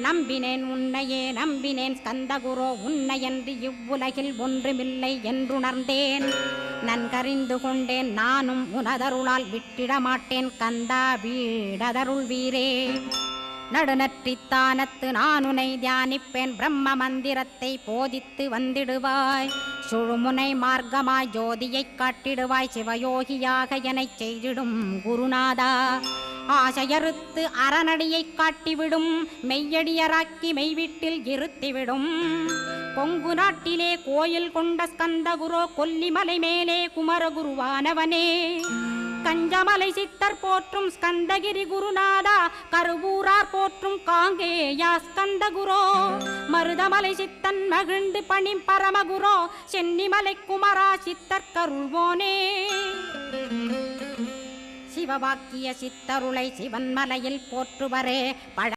நம்பினேன் உன்னையே நம்பினேன் ஸ்கந்தகுரோ உன்னையன்றி இவ்வுலகில் ஒன்றுமில்லை என்றுணர்ந்தேன். நன்கறிந்து கொண்டேன் நானும் உனதருளால் விட்டிட மாட்டேன் கந்தா வீடதருள் வீரே. நடுநற்றித்தானத்து நானுனை தியானிப்பேன் பிரம்ம மந்திரத்தை போதித்து வந்திடுவாய். சுழுமுனை மார்க்கமாய் ஜோதியைக் காட்டிடுவாய் சிவயோகியாக எனச் செய்திடும் குருநாதா. ஆசையறுத்து அறநடியைக் காட்டிவிடும் மெய்யடியராக்கி மெய்வீட்டில் இருத்திவிடும். கொங்கு நாட்டிலே கோயில் கொண்ட ஸ்கந்தகுரோ கொல்லிமலை மேலே குமரகுருவானவனே. கஞ்சமலை சித்தர் போற்றும் ஸ்கந்தகிரி குருநாதா கருவூரார் போற்றும் காங்கேயா ஸ்கந்தகுரோ. மருதமலை சித்தன் மகிழ்ந்து பணி பரமகுரோ சென்னிமலை குமரா சித்தர் கருள்வோனே. சிவவாக்கிய சித்தருளை சிவன்மலையில் போற்றுவரே.